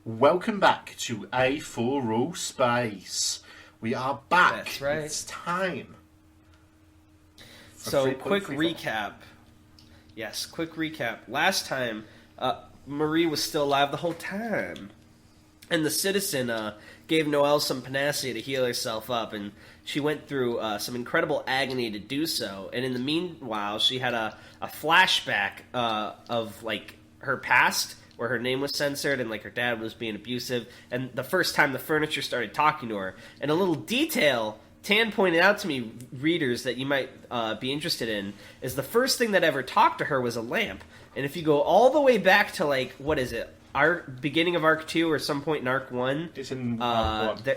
Welcome back to Aetheral Space. We are back. That's right. It's time. So, quick recap. Yes, quick recap. Last time, Marie was still alive the whole time. And the citizen gave Noelle some panacea to heal herself up, and she went through some incredible agony to do so. And in the meanwhile, she had a flashback of, like, her past, where her name was censored and, like, her dad was being abusive. And the first time the furniture started talking to her. And a little detail Tan pointed out to me, readers, that you might be interested in, is the first thing that ever talked to her was a lamp. And if you go all the way back to, like, what is it? Beginning of Arc 2 or some point in Arc 1. It's in Arc 1.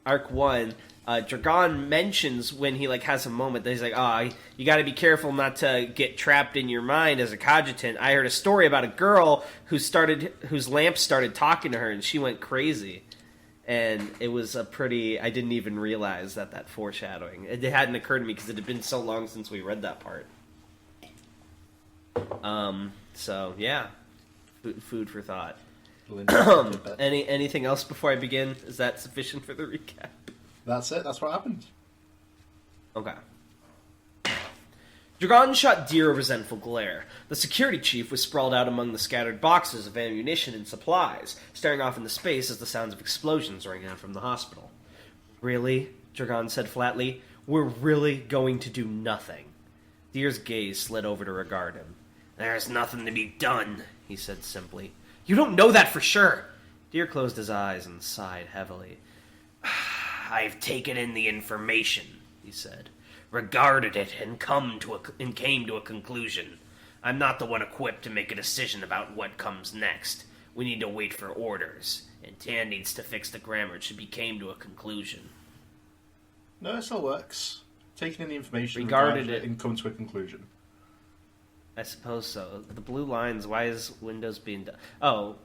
Arc 1, Dragon mentions when he, like, has a moment that he's like, you gotta be careful not to get trapped in your mind as a cogitant. I heard a story about a girl whose lamp started talking to her and she went crazy. And it was I didn't even realize that foreshadowing. It hadn't occurred to me because it had been so long since we read that part. So, yeah. Food for thought. Anything else before I begin? Is that sufficient for the recap? That's it. That's what happened. Okay. Dragon shot Deer a resentful glare. The security chief was sprawled out among the scattered boxes of ammunition and supplies, staring off into space as the sounds of explosions rang out from the hospital. Really? Dragon said flatly. We're really going to do nothing. Deer's gaze slid over to regard him. There's nothing to be done, he said simply. You don't know that for sure. Deer closed his eyes and sighed heavily. I've taken in the information, he said. Regarded it and came to a conclusion. I'm not the one equipped to make a decision about what comes next. We need to wait for orders, and Tan needs to fix the grammar should be came to a conclusion. No, it still works. Taking in the information, regarded it, and come to a conclusion. I suppose so. The blue lines, why is Windows being done? Oh.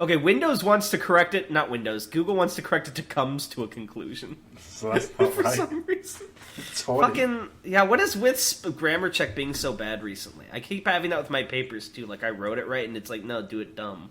Okay, Windows wants to correct it, not Windows. Google wants to correct it to comes to a conclusion. So that's not For right. some reason. Totally. Fucking, yeah, what is with grammar check being so bad recently? I keep having that with my papers, too. Like, I wrote it right, and it's like, no, do it dumb.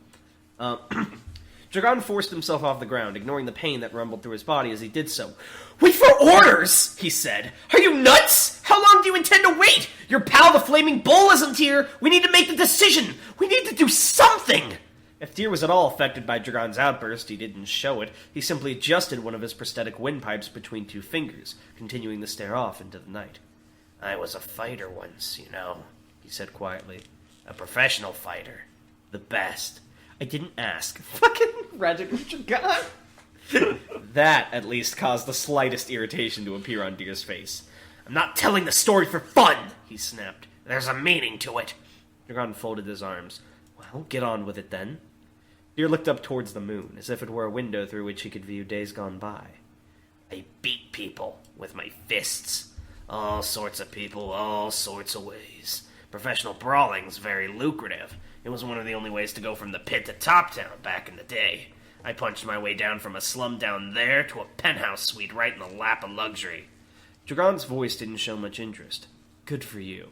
Dragon forced himself off the ground, ignoring the pain that rumbled through his body as he did so. Wait for orders, he said. Are you nuts? How long do you intend to wait? Your pal the Flaming Bull isn't here. We need to make the decision. We need to do something. If Deer was at all affected by Dragon's outburst, he didn't show it. He simply adjusted one of his prosthetic windpipes between two fingers, continuing to stare off into the night. I was a fighter once, you know, he said quietly. A professional fighter. The best. I didn't ask. Fucking Radical Dragon. That, at least, caused the slightest irritation to appear on Deer's face. I'm not telling the story for fun, he snapped. There's a meaning to it. Dragon folded his arms. Well, get on with it then. Deer looked up towards the moon, as if it were a window through which he could view days gone by. I beat people with my fists. All sorts of people, all sorts of ways. Professional brawling's very lucrative. It was one of the only ways to go from the pit to Top Town back in the day. I punched my way down from a slum down there to a penthouse suite right in the lap of luxury. Dragon's voice didn't show much interest. Good for you.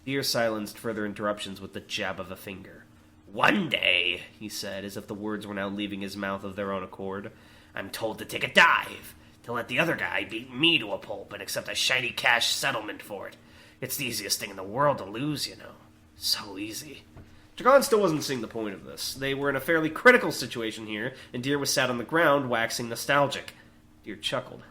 Deer silenced further interruptions with the jab of a finger. One day, he said, as if the words were now leaving his mouth of their own accord, I'm told to take a dive, to let the other guy beat me to a pulp and accept a shiny cash settlement for it. It's the easiest thing in the world to lose, you know. So easy. Dragon still wasn't seeing the point of this. They were in a fairly critical situation here, and Deer was sat on the ground, waxing nostalgic. Deer chuckled.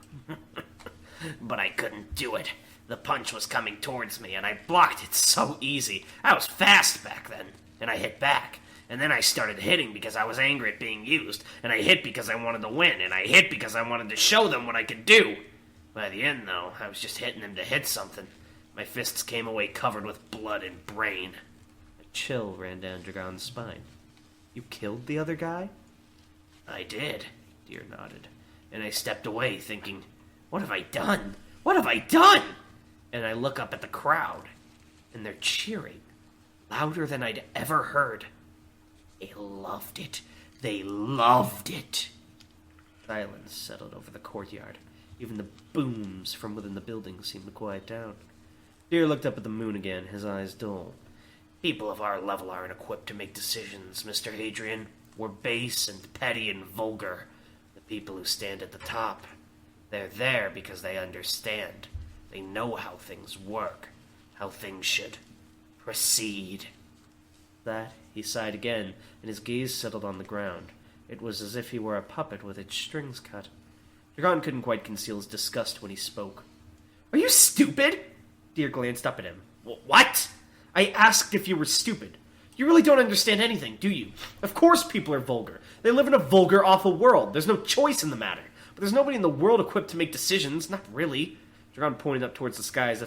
But I couldn't do it. The punch was coming towards me, and I blocked it so easy. I was fast back then, and I hit back. And then I started hitting because I was angry at being used, and I hit because I wanted to win, and I hit because I wanted to show them what I could do. By the end, though, I was just hitting them to hit something. My fists came away covered with blood and brain. A chill ran down Dragon's spine. You killed the other guy? I did, Deer nodded. And I stepped away thinking, what have I done? What have I done? And I look up at the crowd, and they're cheering, louder than I'd ever heard. They loved it. They loved it. Silence settled over the courtyard. Even the booms from within the building seemed to quiet down. Deer looked up at the moon again, his eyes dull. People of our level aren't equipped to make decisions, Mr. Hadrian. We're base and petty and vulgar. The people who stand at the top, they're there because they understand. They know how things work, how things should proceed. That, he sighed again, and his gaze settled on the ground. It was as if he were a puppet with its strings cut. Dragon couldn't quite conceal his disgust when he spoke. Are you stupid? Deer glanced up at him. What? I asked if you were stupid. You really don't understand anything, do you? Of course people are vulgar. They live in a vulgar, awful world. There's no choice in the matter. But there's nobody in the world equipped to make decisions. Not really. Dragon pointed up towards the skies.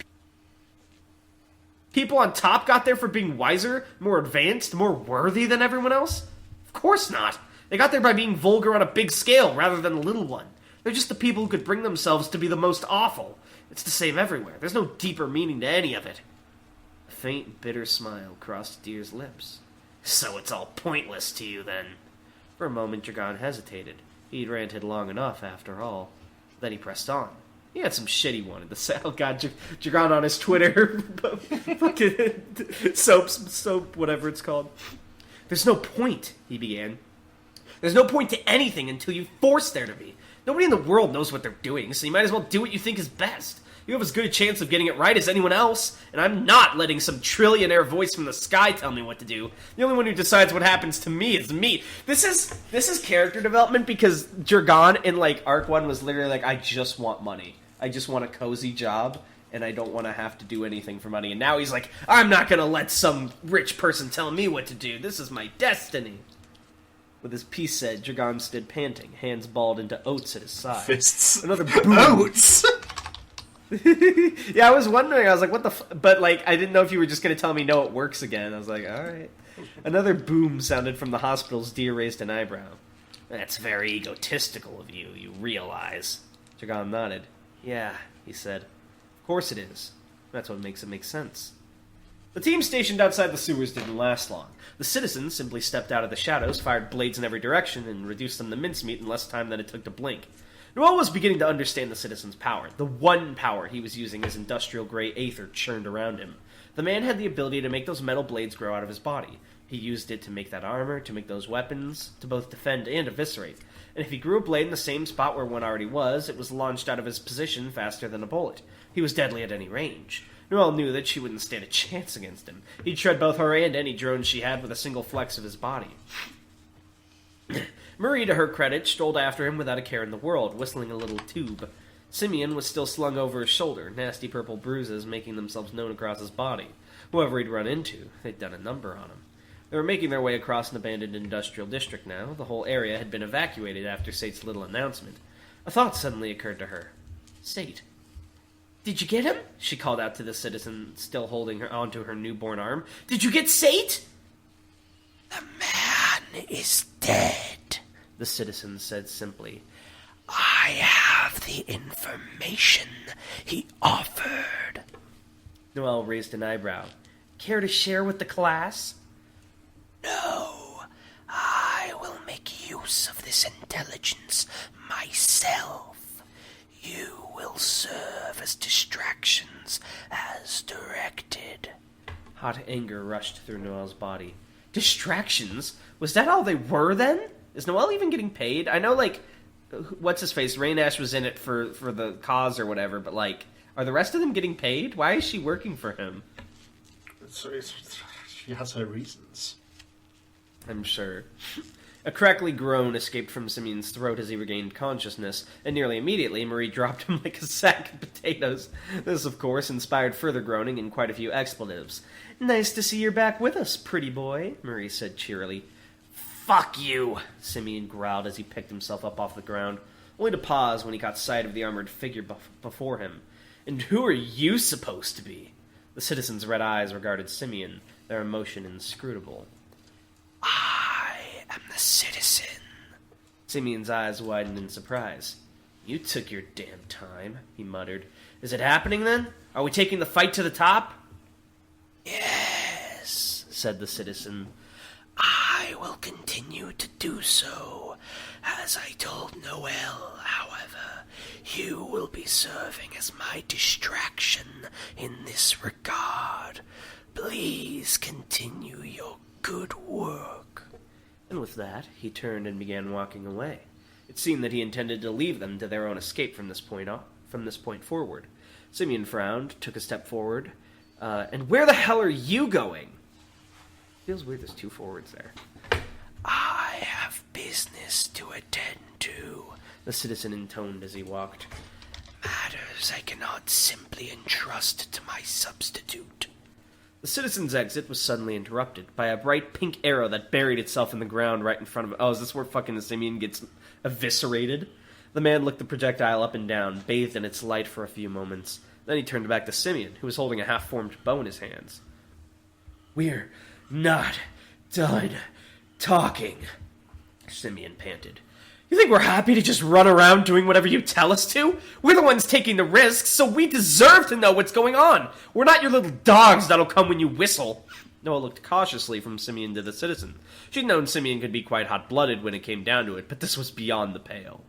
People on top got there for being wiser, more advanced, more worthy than everyone else? Of course not. They got there by being vulgar on a big scale rather than a little one. They're just the people who could bring themselves to be the most awful. It's the same everywhere. There's no deeper meaning to any of it. A faint, bitter smile crossed Deer's lips. So it's all pointless to you, then? For a moment, Dragon hesitated. He'd ranted long enough, after all. Then he pressed on. He had some shit he wanted to say. Oh god, Dragon on his Twitter. Fucking soap, whatever it's called. There's no point, he began. There's no point to anything until you force there to be. Nobody in the world knows what they're doing, so you might as well do what you think is best. You have as good a chance of getting it right as anyone else, and I'm not letting some trillionaire voice from the sky tell me what to do. The only one who decides what happens to me is me. This is character development because Dragon in like Arc 1 was literally like, I just want money. I just want a cozy job, and I don't want to have to do anything for money. And now he's like, I'm not going to let some rich person tell me what to do. This is my destiny. With his piece said, Dragon stood panting, hands balled into oats at his side. Fists. Another boom. Oats! Yeah, I was wondering. I was like, what the But, like, I didn't know if you were just going to tell me, no, it works again. I was like, alright. Another boom sounded from the hospital's. Deer raised an eyebrow. That's very egotistical of you, you realize. Dragon nodded. Yeah, he said. Of course it is. That's what makes it make sense. The team stationed outside the sewers didn't last long. The citizens simply stepped out of the shadows, fired blades in every direction, and reduced them to mincemeat in less time than it took to blink. Noel was beginning to understand the citizens' power. The one power he was using as industrial-grade aether churned around him. The man had the ability to make those metal blades grow out of his body. He used it to make that armor, to make those weapons, to both defend and eviscerate. And if he grew a blade in the same spot where one already was, it was launched out of his position faster than a bullet. He was deadly at any range. Noel knew that she wouldn't stand a chance against him. He'd shred both her and any drones she had with a single flex of his body. Marie, to her credit, strolled after him without a care in the world, whistling a little tube. Simeon was still slung over his shoulder, nasty purple bruises making themselves known across his body. Whoever he'd run into, they'd done a number on him. They were making their way across an abandoned industrial district now. The whole area had been evacuated after Sate's little announcement. A thought suddenly occurred to her. Sate. Did you get him? She called out to the citizen, still holding her onto her newborn arm. Did you get Sate? The man is dead, the citizen said simply. I have the information he offered. Noel raised an eyebrow. Care to share with the class? No, I will make use of this intelligence myself. You will serve as distractions as directed. Hot anger rushed through Noel's body. Distractions? Was that all they were, then? Is Noel even getting paid? I know, like, what's-his-face? Rain Ash was in it for the cause or whatever, but, like, are the rest of them getting paid? Why is she working for him? She has her reasons. I'm sure. A crackly groan escaped from Simeon's throat as he regained consciousness, and nearly immediately Marie dropped him like a sack of potatoes. This, of course, inspired further groaning and quite a few expletives. Nice to see you're back with us, pretty boy, Marie said cheerily. Fuck you, Simeon growled as he picked himself up off the ground, only to pause when he caught sight of the armored figure before him. And who are you supposed to be? The citizen's red eyes regarded Simeon, their emotion inscrutable. I am the citizen. Simeon's eyes widened in surprise. You took your damn time, he muttered. Is it happening, then? Are we taking the fight to the top? Yes, said the citizen. I will continue to do so. As I told Noel, however, you will be serving as my distraction in this regard. Please continue your good work. And with that, he turned and began walking away. It seemed that he intended to leave them to their own escape from this point forward. Simeon frowned, took a step forward, and where the hell are you going? Feels weird there's two forwards there. I have business to attend to, The citizen intoned as he walked. matters I cannot simply entrust to my substitute. The citizen's exit was suddenly interrupted by a bright pink arrow that buried itself in the ground right in front of him. Oh, is this where fucking Simeon gets eviscerated? The man looked the projectile up and down, bathed in its light for a few moments. Then he turned back to Simeon, who was holding a half-formed bow in his hands. "We're not done talking," Simeon panted. "You think we're happy to just run around doing whatever you tell us to? We're the ones taking the risks, so we deserve to know what's going on. We're not your little dogs that'll come when you whistle." Noah looked cautiously from Simeon to the citizen. She'd known Simeon could be quite hot-blooded when it came down to it, but this was beyond the pale.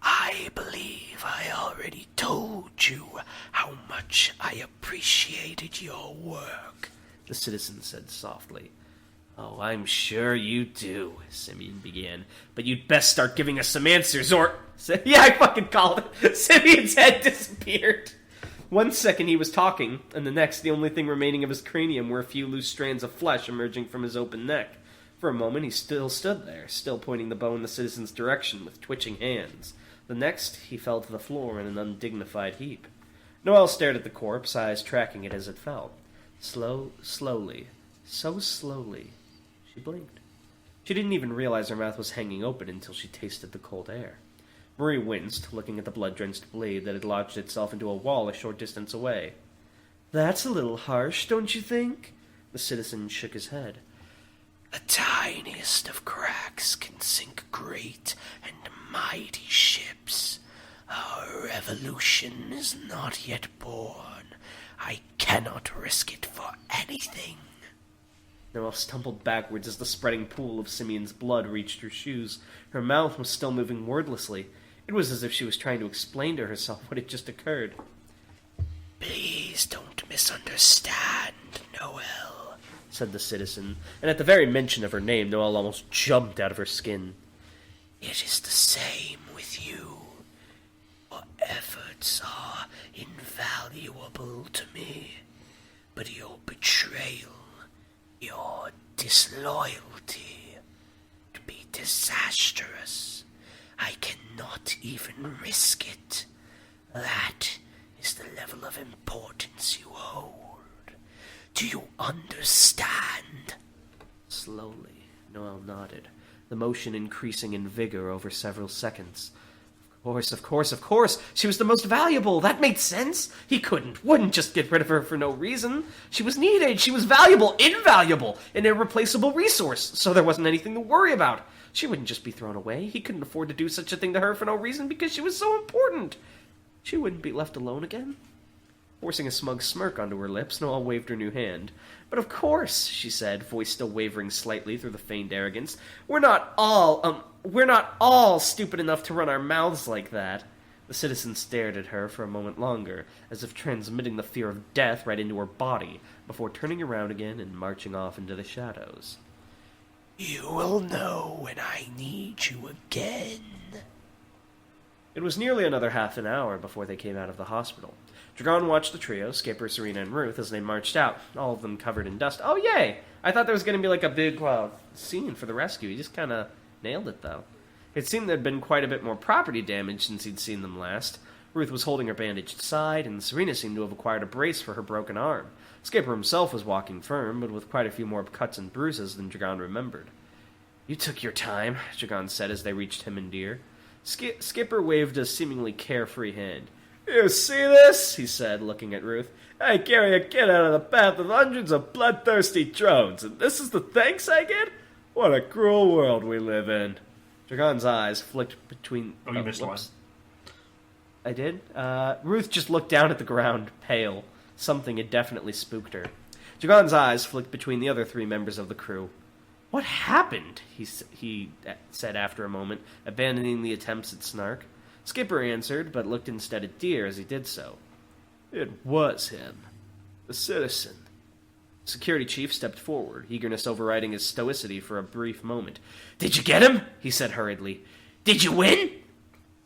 I believe I already told you how much I appreciated your work, The citizen said softly. "Oh, I'm sure you do," Simeon began. "But you'd best start giving us some answers, or..." Yeah, I fucking called it. Simeon's head disappeared. 1 second he was talking, and the next the only thing remaining of his cranium were a few loose strands of flesh emerging from his open neck. For a moment he still stood there, still pointing the bow in the citizen's direction with twitching hands. The next he fell to the floor in an undignified heap. Noelle stared at the corpse, eyes tracking it as it fell. Slowly, so slowly, she blinked. She didn't even realize her mouth was hanging open until she tasted the cold air. Marie winced, looking at the blood-drenched blade that had lodged itself into a wall a short distance away. "That's a little harsh, don't you think?" The citizen shook his head. The tiniest of cracks can sink great and mighty ships. Our revolution is not yet born. I cannot risk it for anything. Noelle stumbled backwards as the spreading pool of Simeon's blood reached her shoes. Her mouth was still moving wordlessly. It was as if she was trying to explain to herself what had just occurred. Please don't misunderstand, Noelle, said the citizen, and at the very mention of her name, Noelle almost jumped out of her skin. It is the same with you. Your efforts are invaluable to me, but your betrayal, your disloyalty, would be disastrous. I cannot even risk it. That is the level of importance you hold. Do you understand? Slowly, Noelle nodded, the motion increasing in vigor over several seconds. Of course. She was the most valuable. That made sense. He wouldn't just get rid of her for no reason. She was needed. She was valuable, invaluable, an irreplaceable resource, so there wasn't anything to worry about. She wouldn't just be thrown away. He couldn't afford to do such a thing to her for no reason because she was so important. She wouldn't be left alone again. Forcing a smug smirk onto her lips, Noelle waved her new hand. "But of course," she said, voice still wavering slightly through the feigned arrogance, we're not all stupid enough to run our mouths like that." The citizen stared at her for a moment longer, as if transmitting the fear of death right into her body, before turning around again and marching off into the shadows. You will know when I need you again. It was nearly another half an hour before they came out of the hospital. Dragon watched the trio, Skipper, Serena, and Ruth, as they marched out, all of them covered in dust. Oh, yay! I thought there was going to be like a big scene for the rescue. He just kind of nailed it, though. It seemed there had been quite a bit more property damage since he'd seen them last. Ruth was holding her bandaged side, and Serena seemed to have acquired a brace for her broken arm. Skipper himself was walking firm, but with quite a few more cuts and bruises than Dragon remembered. "You took your time," Dragon said as they reached him and Deer. Skipper waved a seemingly carefree hand. "You see this?" he said, looking at Ruth. "I carry a kid out of the path of hundreds of bloodthirsty drones, and this is the thanks I get? What a cruel world we live in." Dragon's eyes flicked between... Oh, you missed one. I did? Ruth just looked down at the ground, pale. Something had definitely spooked her. Dragon's eyes flicked between the other three members of the crew. "What happened?" he said after a moment, abandoning the attempts at snark. Skipper answered, but looked instead at Deer as he did so. "It was him. The citizen. Security chief stepped forward, eagerness overriding his stoicity for a brief moment. "Did you get him?" he said hurriedly. "Did you win?"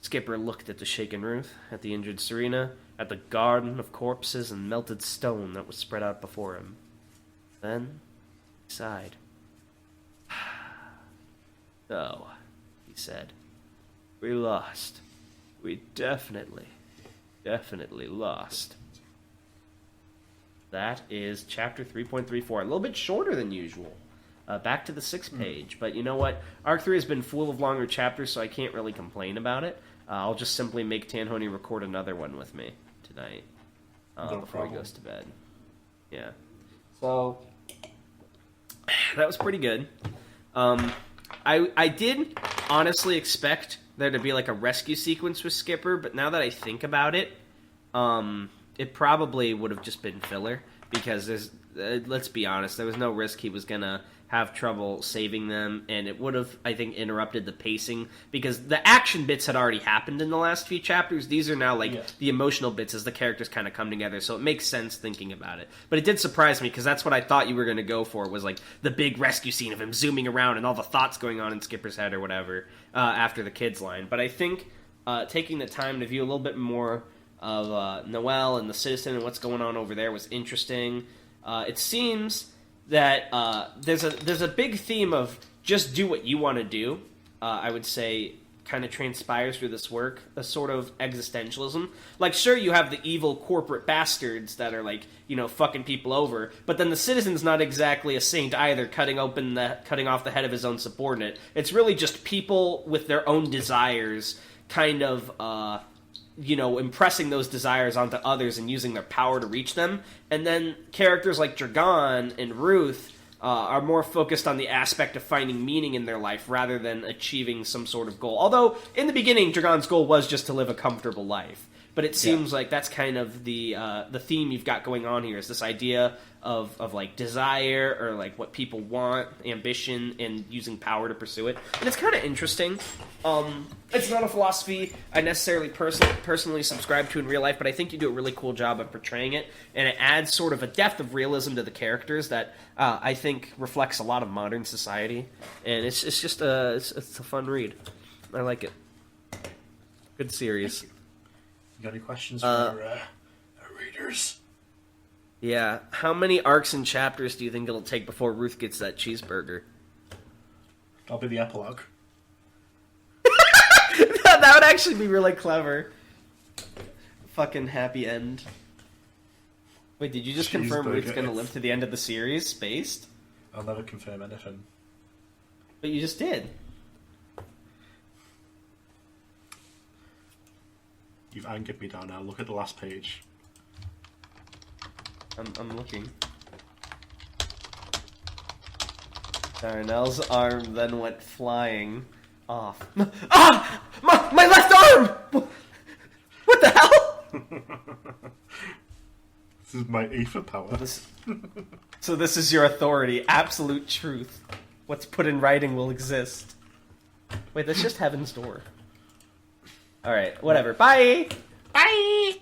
Skipper looked at the shaken Ruth, at the injured Serena, at the garden of corpses and melted stone that was spread out before him. Then he sighed. "No," he said. "We lost. We definitely lost." That is chapter 3.34. A little bit shorter than usual. Back to the 6th page. But you know what? Arc 3 has been full of longer chapters, so I can't really complain about it. I'll just simply make Tanhony record another one with me tonight before he goes to bed. Yeah. So, that was pretty good. I did honestly expect there to be like a rescue sequence with Skipper, but now that I think about it, it probably would have just been filler, because let's be honest, there was no risk he was gonna have trouble saving them, and it would have, I think, interrupted the pacing, because the action bits had already happened in the last few chapters. These are now, the emotional bits as the characters kind of come together, so it makes sense thinking about it. But it did surprise me, because that's what I thought you were going to go for, was, the big rescue scene of him zooming around and all the thoughts going on in Skipper's head or whatever, after the kids line. But I think taking the time to view a little bit more of Noel and the Citizen and what's going on over there was interesting. It seems that there's a big theme of just do what you want to do. I would say kind of transpires through this work, a sort of existentialism. Sure, you have the evil corporate bastards that are fucking people over, but then the Citizen's not exactly a saint either, cutting off the head of his own subordinate. It's really just people with their own desires, kind of impressing those desires onto others and using their power to reach them. And then characters like Dragon and Ruth are more focused on the aspect of finding meaning in their life rather than achieving some sort of goal. Although, in the beginning, Dragon's goal was just to live a comfortable life. But it seems like that's kind of the theme you've got going on here, is this idea of desire, or what people want, ambition, and using power to pursue it. And it's kind of interesting. It's not a philosophy I necessarily personally subscribe to in real life, but I think you do a really cool job of portraying it, and it adds sort of a depth of realism to the characters that I think reflects a lot of modern society. And it's just it's a fun read. I like it. Good series. You got any questions for our readers? Yeah. How many arcs and chapters do you think it'll take before Ruth gets that cheeseburger? That'll be the epilogue. That would actually be really clever. Fucking happy end. Wait, did you just confirm Ruth's going to live to the end of the series, spaced? I'll never confirm anything. But you just did. You've angered me, Darnell. Look at the last page. I'm looking. Darnell's arm then went flying off. Ah! My left arm! What the hell? This is my ether power. So this is your authority, absolute truth. What's put in writing will exist. Wait, that's just Heaven's Door. Alright, whatever. Bye! Bye!